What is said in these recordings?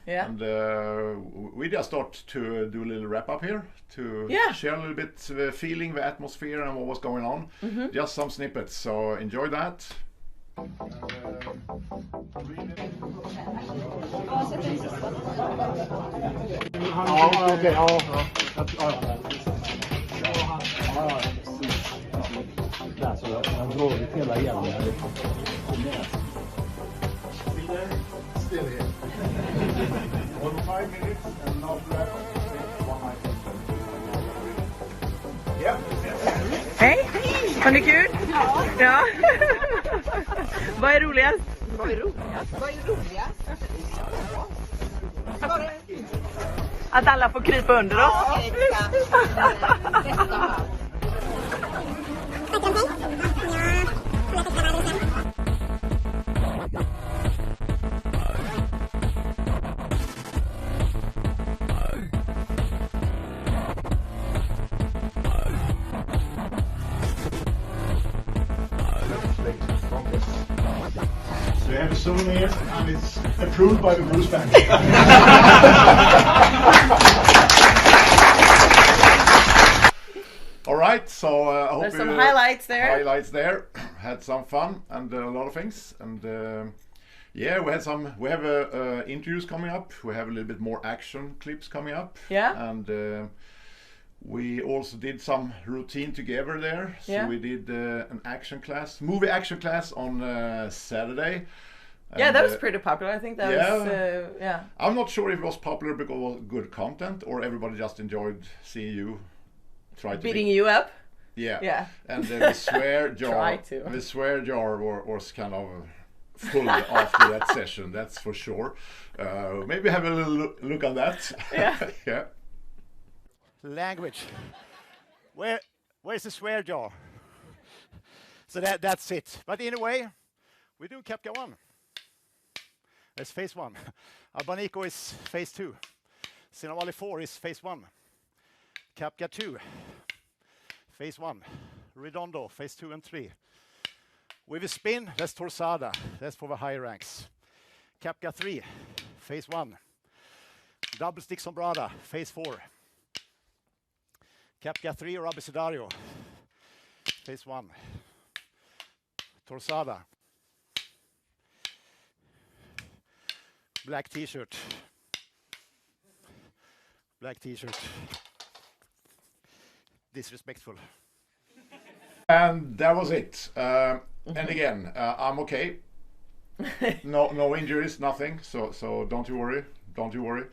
Yeah. And we just thought to do a little wrap up here to share a little bit feeling, the atmosphere, and what was going on. Just some snippets. So enjoy that. Still here. 5 minutes and not wrap up. Yeah. Hej! Har ni kul? Ja. Vad är roligast? Vad är roligast? Att alla får krypa under oss. Ja, So we have a souvenir and it's approved by the Bruce Bank. All right, so I hope There's some highlights there. Highlights there. Had some fun and a lot of things, and yeah, we have interviews coming up. We have a little bit more action clips coming up. Yeah. And we also did some routine together there. So we did an movie action class on Saturday. Yeah, that was pretty popular. I think that was, yeah. I'm not sure if it was popular because it was good content or everybody just enjoyed seeing you try to beating you up. Yeah. Yeah. And the swear jar. The swear jar was kind of full after that session. That's for sure. Maybe have a little look on that. Yeah. Yeah. Language. Where's the swear jar? So that's it. But in a way, we do Kapka 1. That's phase 1. Albanico is phase 2. Sinawali 4 is phase 1. Kapka 2, phase 1. Redondo, phase 2 and 3. With a spin, that's Torsada. That's for the higher ranks. Kapka 3, phase 1. Double stick sombrada, phase 4. Kapka 3 or abecedario, phase 1. Torsada. Black t-shirt. Black t-shirt. Disrespectful. And that was it. And again, I'm okay. No injuries, nothing. So don't you worry. Don't you worry.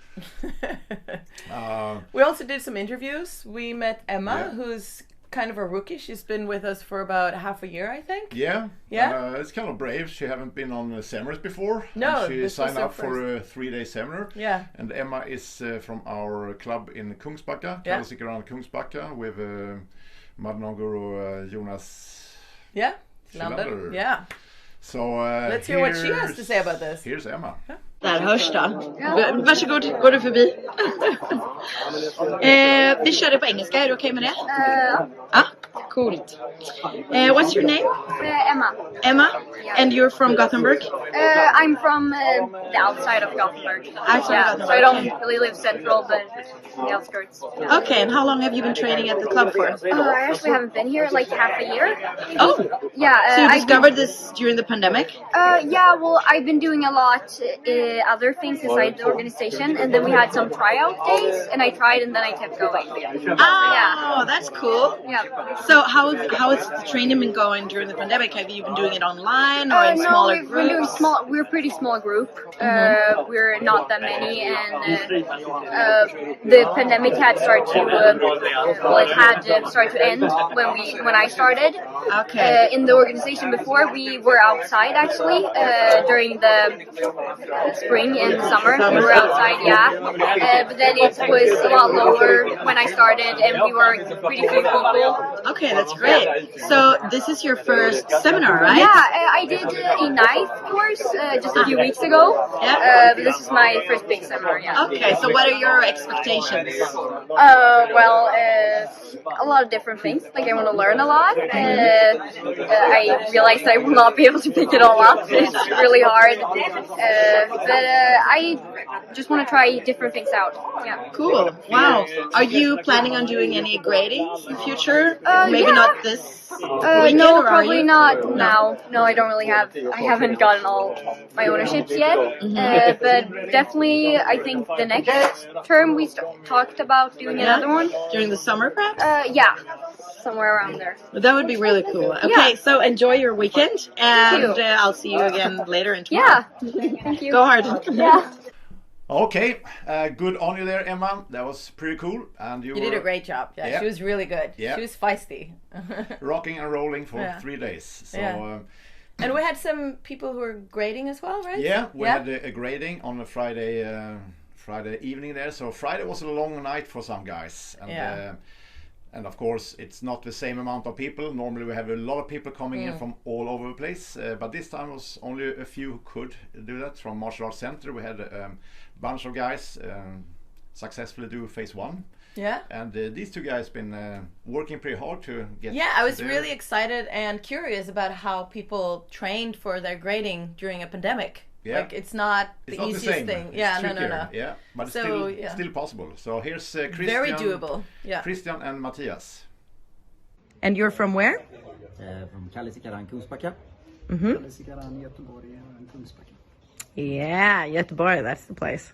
We also did some interviews. We met Emma, who's kind of a rookie. She's been with us for about half a year, I think. Yeah. Yeah. It's kind of brave. She haven't been on seminars before. No, she signed up for a 3-day seminar. Yeah. And Emma is from our club in Kungsbacka, Classic around Kungsbacka, with Madnon Guru Jonas. Yeah. London. Yeah. So let's hear what she has to say about this. Here's Emma. Där hörs då. Varsågod, går du förbi? Vi kör det på engelska, är du okej med det? Ja. Coolt. What's your name? Emma. Emma? Yeah. And you're from Gothenburg? I'm from the outside of Gothenburg. So I don't really live central, but the outskirts. Okay, and how long have you been training at the club for? I actually haven't been here like half a year. Oh! Yeah. So you discovered this during the pandemic? Yeah, well, I've been doing a lot other things inside the organization, and then we had some tryout days, and I tried, and then I kept going. Oh, that's cool. Yeah. So how has the training been going during the pandemic? Have you been doing it online or in smaller groups? We're doing we're a pretty small group. We're not that many, and the pandemic had started to end when I started. Okay. In the organization before, we were outside actually during the spring and summer. We were outside, but then it was a lot lower when I started, and we were pretty few people. Okay, that's great. So this is your first seminar, right? Yeah, I did a knife course just a few weeks ago. Yeah. This is my first big seminar. Yeah. Okay, so what are your expectations? Well, a lot of different things. Like I want to learn a lot. I realized I will not be able to pick it all up. It's really hard. But just want to try different things out. Yeah. Cool. Wow. Are you planning on doing any grading in future? Maybe yeah. not this weekend, no, or probably not No. now. No, I don't really have. I haven't gotten all my ownerships yet. But definitely, I think the next term we talked about doing another one. During the summer, perhaps? Yeah. Somewhere around there. That would be really cool. Okay, so enjoy your weekend, and you. I'll see you again later in tomorrow. Yeah. Thank you. Go hard. Yeah. Okay, good on you there, Emma. That was pretty cool. And you did a great job. Yeah, she was really good. Yeah. She was feisty. Rocking and rolling for 3 days. So. And we had some people who were grading as well, right? Yeah, we had a grading on a Friday evening there. So Friday was a long night for some guys. And, and of course, it's not the same amount of people. Normally we have a lot of people coming in from all over the place. But this time was only a few who could do that. From Martial Arts Center, we had a bunch of guys successfully do phase 1. Yeah. And these two guys been working pretty hard to get. Yeah, I was really excited and curious about how people trained for their grading during a pandemic. Yeah. Like it's not the easiest thing. It's yeah, trickier. no. Yeah, but So, it's still possible. So here's Christian. Very doable. Yeah. Christian and Matthias. And you're from where? From KSI Kungsbacka. Yeah, Göteborg, that's the place.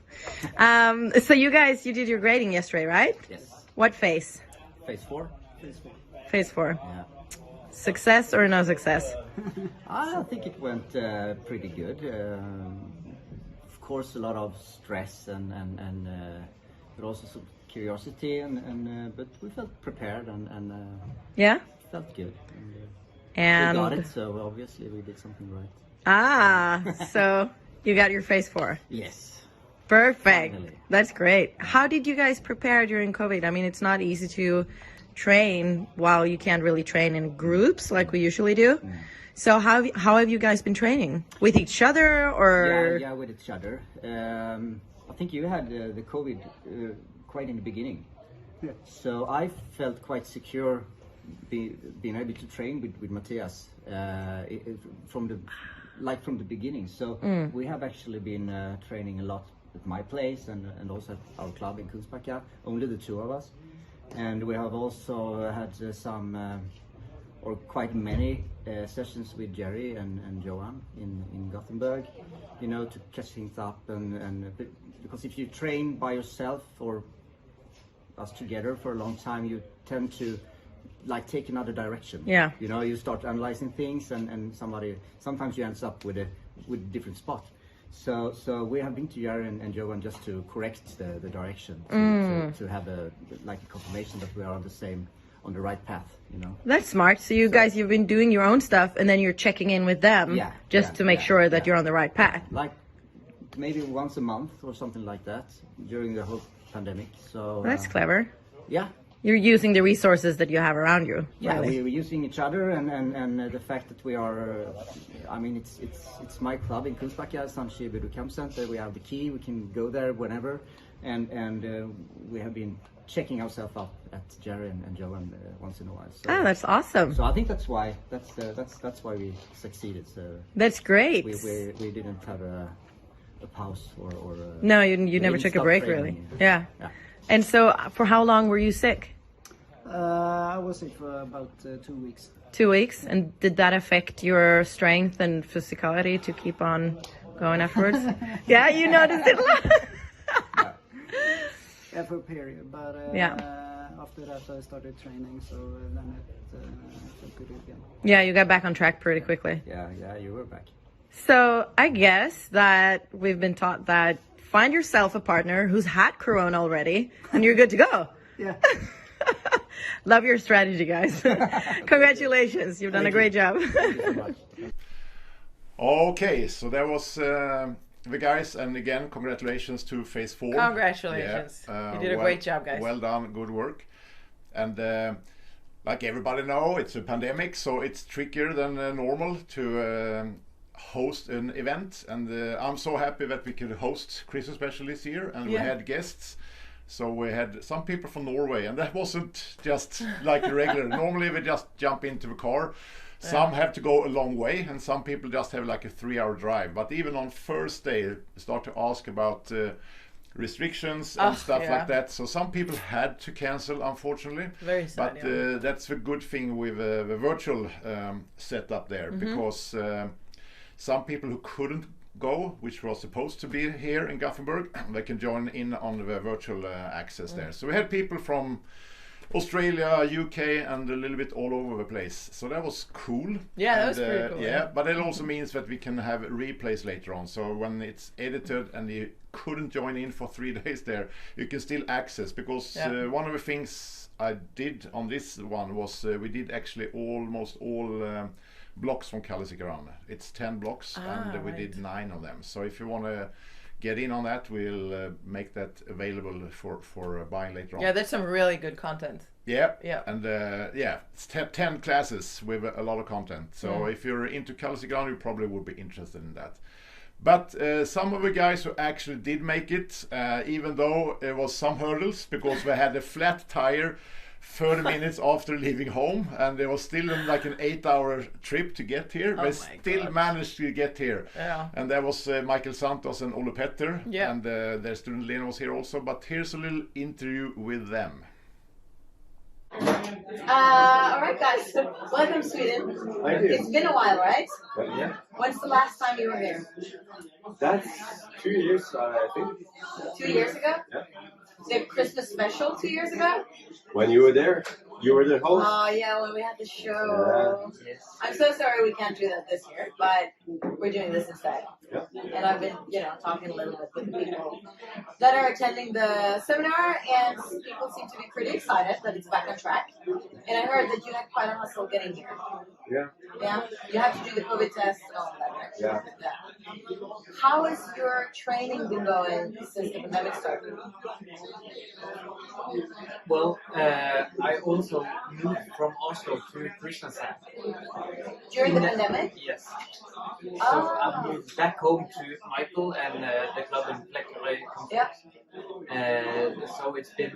So you guys, you did your grading yesterday, right? Yes. What phase? Phase 4. Phase 4. Yeah. Success or no success? I think it went pretty good. Of course, a lot of stress and but also some curiosity but we felt prepared and Yeah. felt good. And we got it, so obviously we did something right. So you got your phase 4. Yes. Perfect. Finally. That's great. How did you guys prepare during COVID? I mean, it's not easy to train while you can't really train in groups like we usually do. So how have you guys been training? With each other or? Yeah, with each other. I think you had the COVID quite in the beginning. Yeah. So I felt quite secure being able to train with Matthias from the beginning. So we have actually been training a lot at my place and also at our club in Kungsbacka, only the two of us. And we have also had some or quite many sessions with Jerry and Johan in Gothenburg, to catch things up and because if you train by yourself or us together for a long time, you tend to take another direction. Yeah. You start analyzing things and sometimes you end up with a different spot. So we have been to Jerry and Johan just to correct the direction to have a confirmation that we are on the right path. That's smart. So you guys, you've been doing your own stuff and then you're checking in with them to make sure that you're on the right path. Like maybe once a month or something like that during the whole pandemic. So That's clever. Yeah. You're using the resources that you have around you. Yeah, really. we're using each other and the fact that we are, it's my club in Kungsbacka, Sanchi Budo Camp Center. We have the key, we can go there whenever, and we have been checking ourselves up at Jerry and Johan once in a while. So, that's awesome. So I think that's why why we succeeded. So that's great. We didn't have a pause or no, you never took a break really. Yeah. And so, for how long were you sick? I was sick for about 2 weeks. 2 weeks? And did that affect your strength and physicality to keep on going afterwards? Yeah, you noticed it. Yeah, for a period. But after that, I started training, so then it felt good again. Yeah, you got back on track pretty quickly. Yeah, you were back. So, I guess that we've been taught that find yourself a partner who's had Corona already, and you're good to go. Yeah. Love your strategy, guys. Congratulations. You've done a great job. Thank you so much. Okay, so that was the guys, and again, congratulations to phase 4. Congratulations. You did a great job, guys. Well done, good work. And like everybody know, it's a pandemic, so it's trickier than normal to host an event, and I'm so happy that we could host Christmas special this year, and we had guests. So we had some people from Norway, and that wasn't just like the regular. Normally we just jump into the car, Some have to go a long way, and some people just have like a 3-hour drive. But even on first day, start to ask about restrictions and stuff like that. So some people had to cancel, unfortunately. Very sad. But that's a good thing with the virtual setup there, because some people who couldn't go, which was supposed to be here in Gothenburg, they can join in on the virtual access there. So we had people from Australia, UK, and a little bit all over the place. So that was cool. Yeah, that was pretty cool. Yeah, but it also means that we can have replays later on. So when it's edited and you couldn't join in for 3 days there, you can still access. Because one of the things I did on this one was we did actually almost all blocks from KSI. It's 10 blocks, and we did 9 of them. So if you want to get in on that, we'll make that available for buying later on. Yeah, there's some really good content. Yeah, yeah, and it's 10 classes with a lot of content. So if you're into KSI, you probably would be interested in that. But some of the guys who actually did make it, even though it was some hurdles, because they had a flat tire 30 minutes after leaving home, and there was still like an 8-hour trip to get here. They still managed to get here. Yeah. And there was Michael Santos and Ole Petter, and their student Lena was here also. But here's a little interview with them. All right, guys. Welcome, Sweden. It's been a while, right? Yeah. When's the last time you were here? That's 2 years, I think. 2 years ago? Yeah. The Christmas special 2 years ago? When you were there, you were the host. Oh, yeah, when we had the show. Yeah. I'm so sorry we can't do that this year, but we're doing this instead. Yeah. And I've been, talking a little bit with the people that are attending the seminar, and people seem to be pretty excited that it's back on track. And I heard that you had quite a hustle getting here. Yeah. Yeah? You have to do the COVID test and all that, right? Yeah. How has your training been going since the pandemic started? Well, I also moved from Oslo to Kristiansand. During the pandemic? Yes. So I moved back home to Michael and the club in Flekkerøy. Yeah. So it's been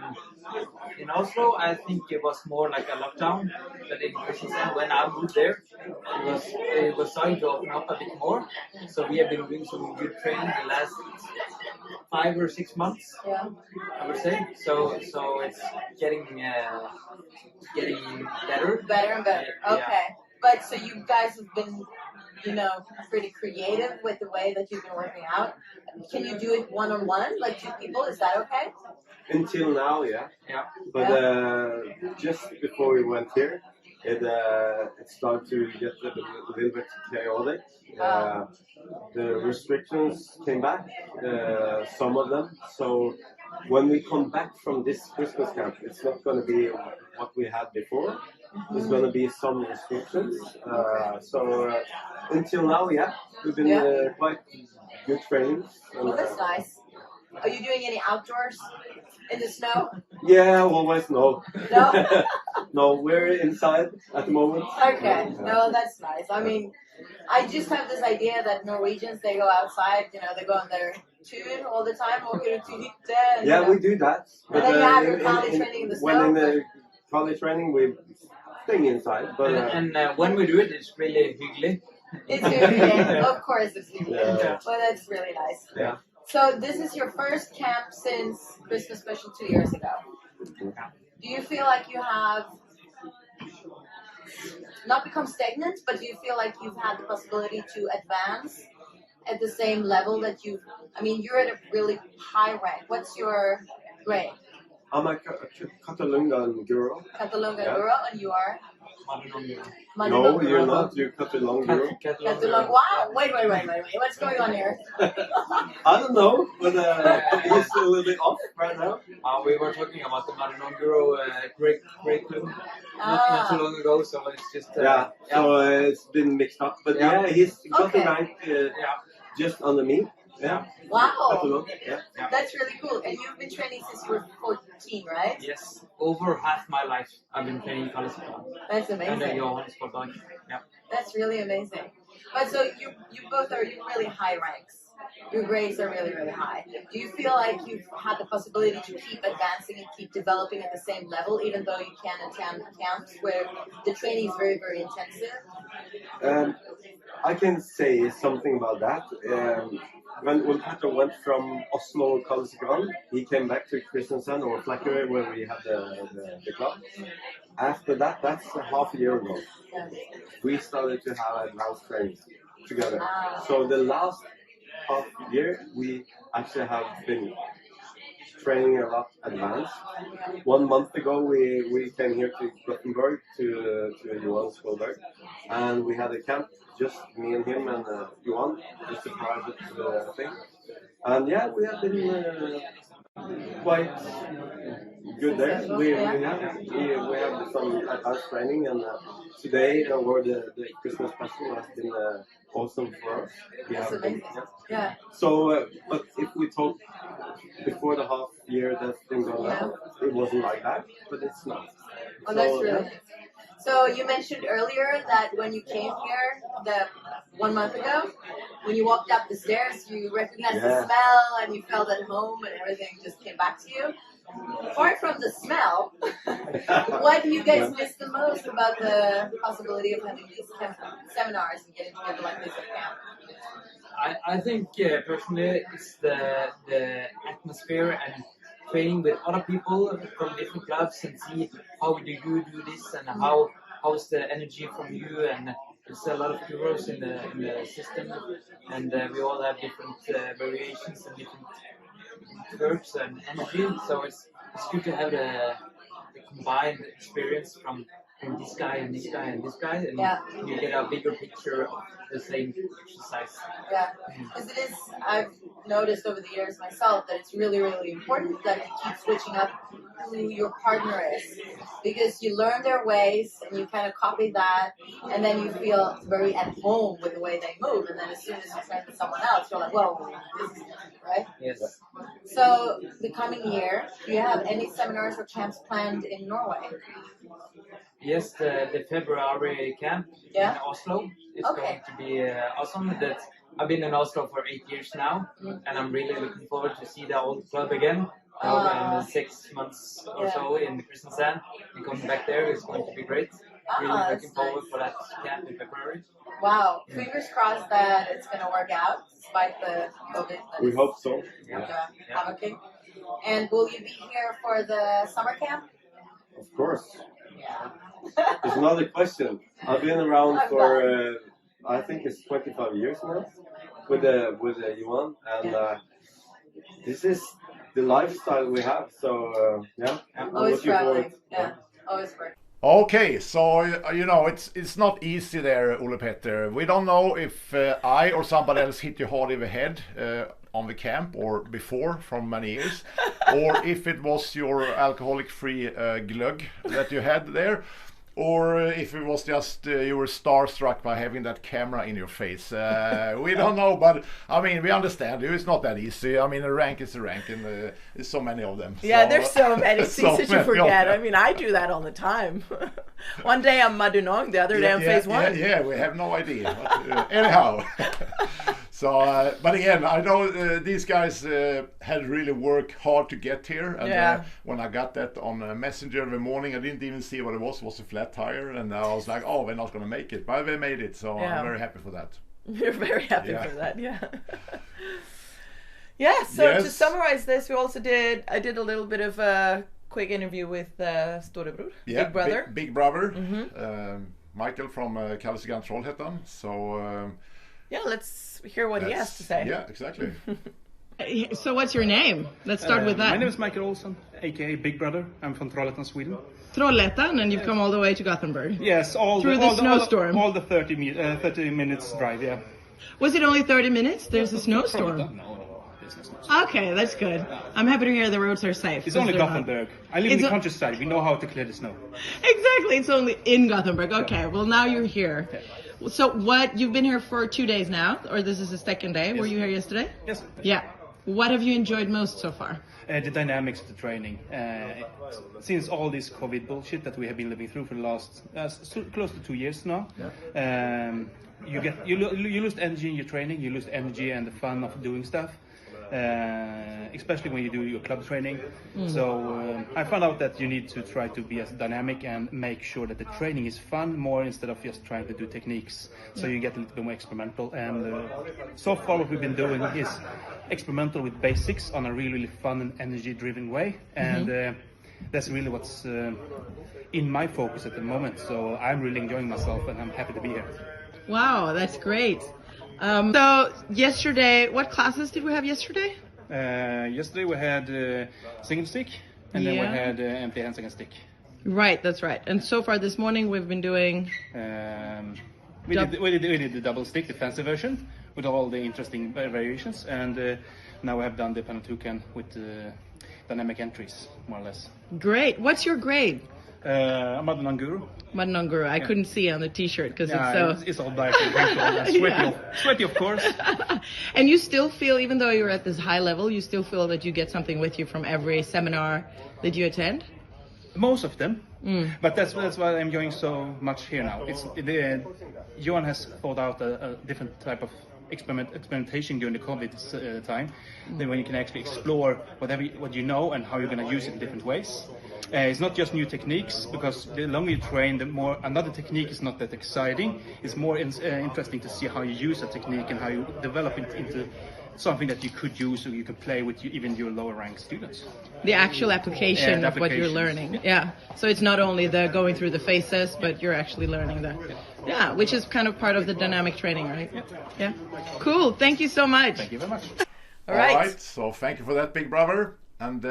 in Oslo. I think it was more like a lockdown, but in Kristiansand, when I moved there, it was starting to open up a bit more. So we have been doing some good training the last 5 or 6 months. Yeah. I would say. So it's getting better. Better and better. Okay. Yeah. But so you guys have been, pretty creative with the way that you've been working out. Can you do it one-on-one, like 2 people? Is that okay? Until now, yeah. Yeah. But just before we went here, it started to get a little bit chaotic. The restrictions came back, some of them. So when we come back from this Christmas camp, it's not going to be what we had before. There's going to be some restrictions. Until now, yeah, we've been quite good trainings. Well, that's nice. Are you doing any outdoors in the snow? Yeah, always no. No? No, we're inside at the moment. Okay. No, that's nice. I mean, I just have this idea that Norwegians, they go outside, they go on their tune all the time, walking to hytte. Yeah, we do that. And then you have your college training in the snow. When in the college training, we stay inside. But and when we do it, it's really hyggelig. It's hyggelig. Of course it's hyggelig. Yeah. Well, that's really nice. Yeah. So this is your first camp since Christmas Special 2 years ago. Do you feel like you have not become stagnant, but do you feel like you've had the possibility to advance at the same level that you're at a really high rank. What's your grade? I'm a Catalungan girl. Catalungan girl, and you are? No, you're not. You're Catalan girl. Catalan. Wow. Wait. What's going on here? I don't know, but he's a little bit off right now. We were talking about the Marinongiro great club not too long ago, so it's just so it's been mixed up. But he's got the rank just under me. Yeah. Wow. Yeah. That's really cool. And you've been training since you were 14, right? Yes. Over half my life I've been training KSI. That's amazing. Yeah. That's really amazing. But so you both are really high ranks. your grades are really, really high. Do you feel like you've had the possibility to keep advancing and keep developing at the same level, even though you can attend camps where the training is very, very intensive? I can say something about that. When Petter went from Oslo KSI, he came back to Kristiansand or Flekkerøy where we had the club. After that, that's a half a year ago, we started to have advanced training together. So the last half year, we actually have been training a lot advanced. 1 month ago, we came here to Gothenburg to Johan Skålberg, and we had a camp, just me and him and Johan, just a private thing. And yeah, we have been quite good there. We have some advanced training, and today or the Christmas special has been awesome for us. Yeah. So, but if we talk before the half year that's been going on, it wasn't like that, but it's not. Oh, that's really nice. So you mentioned earlier that when you came here, 1 month ago, when you walked up the stairs, you recognized the smell and you felt at home and everything just came back to you. Apart from the smell, what do you guys miss the most about the possibility of having these seminars and getting together like this at camp? I think personally it's the atmosphere and training with other people from different clubs and see how do you do this and how's the energy from you, and there's a lot of heroes in the system, and we all have different variations and different works and energy, so it's good to have the combined experience from this guy and this guy and this guy, and you get a bigger picture of the same exercise. Yeah, because it is, I've noticed over the years myself that it's really, really important that you keep switching up who your partner is, because you learn their ways and you kind of copy that, and then you feel very at home with the way they move, and then as soon as you train with someone else, you're like, whoa, this is different, right? Yes. So the coming year, do you have any seminars or camps planned in Norway? Yes, the February camp in Oslo is going to be awesome. I've been in Oslo for 8 years now, and I'm really looking forward to see the old club again. In 6 months or so in the Kristiansand, and coming back there is going to be great. Really looking forward for that camp in February. Wow, fingers crossed that it's going to work out despite the COVID. We hope so. Okay. And will you be here for the summer camp? Of course. Yeah. There's another question. I've been around for I think it's 25 years now with Johan, and this is the lifestyle we have. So I'm always looking forward. Always work. Okay, so you know it's not easy there, Ole Petter. We don't know if I or somebody else hit you hard in the head on the camp or before from many years, or if it was your alcoholic-free glögg that you had there, or if it was just you were starstruck by having that camera in your face. We don't know, but I mean, we understand you. It's not that easy. I mean, a rank is a rank, and there's so many of them. Yeah, so, there's so many things that you forget. I mean, I do that all the time. One day I'm Madunong, the other day I'm phase one. Yeah, we have no idea. But, anyhow. So, but again, I know these guys had really worked hard to get here, and when I got that on Messenger in the morning, I didn't even see what it was. It was a flat tire, and I was like, oh, they're not going to make it, but they made it, so I'm very happy for that. You're very happy for that, so to summarize this, I did a little bit of a quick interview with Storebror, Big Brother. Big Brother, Michael from KSI Trollhättan, so... let's hear what he has to say. Yeah, exactly. So what's your name? Let's start with that. My name is Michael Olsson, aka Big Brother. I'm from Trollhättan, Sweden. Trollhättan, and you've come all the way to Gothenburg? Yes, through the snowstorm. All the 30 minutes drive, yeah. Was it only 30 minutes? There's a snowstorm. No, there's no snowstorm. Okay, that's good. I'm happy to hear the roads are safe. It's only Gothenburg. I live in the countryside. We know how to clear the snow. Exactly, it's only in Gothenburg. Okay, well now you're here. Okay. So you've been here for 2 days now, or this is the second day? Yes. Were you here yesterday? Yes. Yeah. What have you enjoyed most so far? The dynamics of the training. Since all this COVID bullshit that we have been living through for the last close to 2 years now, you lose energy in your training, you lose energy and the fun of doing stuff. Especially when you do your club training. So I found out that you need to try to be as dynamic and make sure that the training is fun more instead of just trying to do techniques. So you get a little bit more experimental. And so far what we've been doing is experimental with basics on a really fun and energy-driven way. And that's really what's in my focus at the moment. So I'm really enjoying myself and I'm happy to be here. Wow, that's great. So yesterday, what classes did we have yesterday? Yesterday we had single stick, and then we had empty hand second stick. Right, that's right. And so far this morning we've been doing... We did the double stick, defensive version, with all the interesting variations, and now we have done the Panatukan with dynamic entries, more or less. Great. What's your grade? Madhunan Guru. Madhunan Guru. I couldn't see on the t-shirt because it's all dark and sweaty, of course. And you still feel, even though you're at this high level, you still feel that you get something with you from every seminar that you attend? Most of them. But that's why I'm enjoying so much here now. Johan has thought out a different type of experimentation during the COVID time, then when you can actually explore what you know and how you're going to use it in different ways. It's not just new techniques, because the longer you train, the more another technique is not that exciting. It's more interesting to see how you use a technique and how you develop it into something that you could use or you can play with even your lower rank students. The actual application of what you're learning. Yeah. So it's not only the going through the phases, but you're actually learning which is kind of part of the dynamic training, right? Yeah. Cool. Thank you so much. Thank you very much. All right. So thank you for that, big brother. And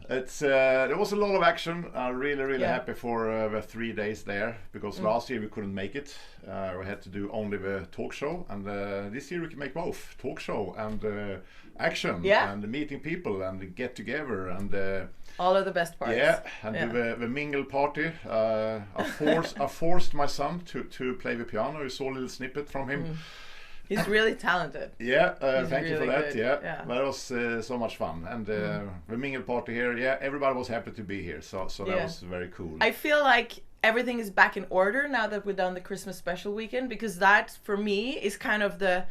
it's there was a lot of action. I'm really happy for the 3 days there, because last year we couldn't make it. We had to do only the talk show, and this year we can make both talk show and action and meeting people and get together and all of the best parts. Yeah, and do the mingle party. I forced my son to play the piano. You saw a little snippet from him. He's really talented. Yeah, thank really you for that. Good. Yeah, but it was so much fun, and the mingle party here. Yeah, everybody was happy to be here, so that was very cool. I feel like everything is back in order now that we've done the Christmas special weekend, because that for me is kind of the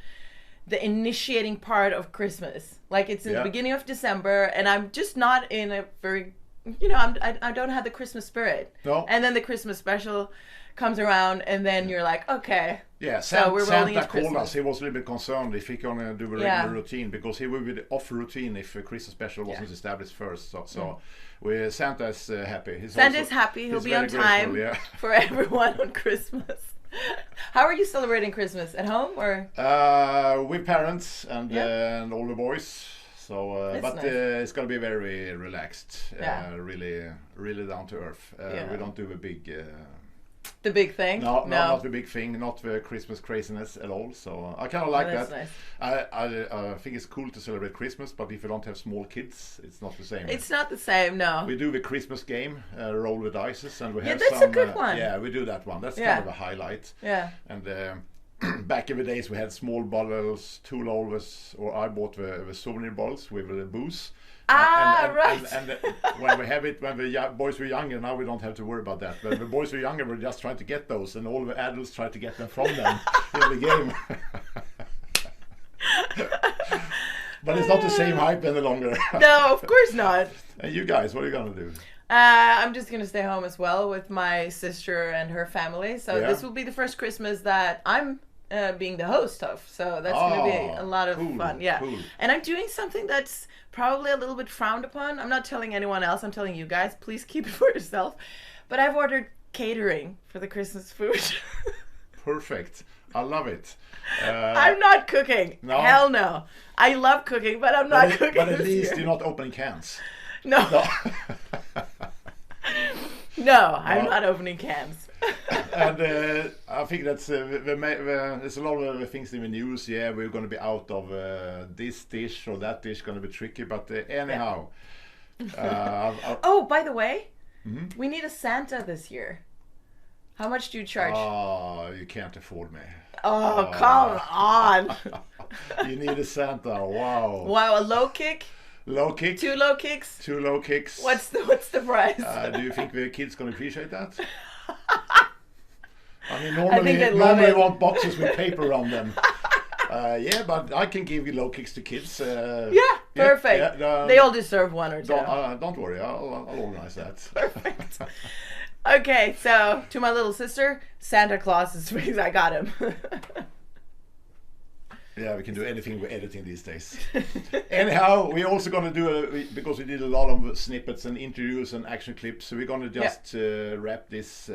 initiating part of Christmas. Like it's in the beginning of December, and I'm just not in a very, I don't have the Christmas spirit. No. And then the Christmas special comes around, and then you're like, okay. Yeah, so we're rolling Santa into called us. He was a little bit concerned if he can do a regular routine, because he would be off routine if a Christmas special wasn't established first. So Santa is happy. Santa's happy. He'll be on time for everyone on Christmas. How are you celebrating Christmas? At home or? With parents and all the boys. So, but nice. It's gonna be very relaxed. Really down to earth. We don't do a big. The big thing? No, not the big thing, not the Christmas craziness at all. So I kind of like that. Nice. I think it's cool to celebrate Christmas, but if you don't have small kids, it's not the same. It's not the same, no. We do the Christmas game, roll the dice, and we have that's a good one. Yeah, we do that one. That's kind of a highlight. Yeah. And back in the days, we had small bottles, 2 lolvers, or I bought the souvenir bottles with the booze. Right. And when we have it, when the boys were younger, now we don't have to worry about that. But the boys were younger, we're just trying to get those, and all the adults try to get them from them in the game. But it's not the same hype any longer. No, of course not. And you guys, what are you gonna do? I'm just gonna stay home as well with my sister and her family. So this will be the first Christmas that I'm being the host of. So that's gonna be a lot of fun. Yeah. Cool. And I'm doing something that's probably a little bit frowned upon. I'm not telling anyone else. I'm telling you guys. Please keep it for yourself. But I've ordered catering for the Christmas food. Perfect. I love it. I'm not cooking. No? Hell no. I love cooking, but I'm not cooking. But at least you're not opening cans. No. No, I'm not opening cans. And I think that's there's a lot of things in the news. Yeah, we're going to be out of this dish or that dish, going to be tricky. But anyhow. Oh, by the way, we need a Santa this year. How much do you charge? Oh, you can't afford me. Oh, come on. You need a Santa. Wow. Wow, a low kick. Low kick. 2 low kicks. 2 low kicks. What's the price? Do you think the kids gonna appreciate that? I mean, I think they love normally it. want boxes with paper on them. Yeah, but I can give you low kicks to kids. Yeah, perfect. They all deserve 1 or 2. Don't worry, I'll organize that. Perfect. Okay, so to my little sister, Santa Claus is because I got him. Yeah, we can do anything with editing these days. Anyhow, we're also going to do, because we did a lot of snippets and interviews and action clips, so we're going to just wrap this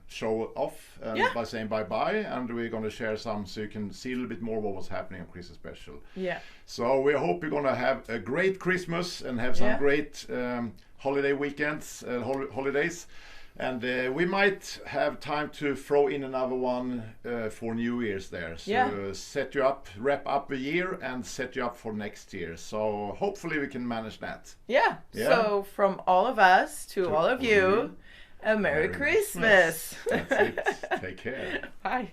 show off by saying bye-bye, and we're going to share some so you can see a little bit more what was happening on Christmas special. Yeah. So we hope you're going to have a great Christmas and have some great holiday weekends, holidays. And we might have time to throw in another one for New Year's there. So set you up, wrap up a year and set you up for next year. So hopefully we can manage that. Yeah. So from all of us to all of you, a Merry Christmas. That's it. Take care. Bye.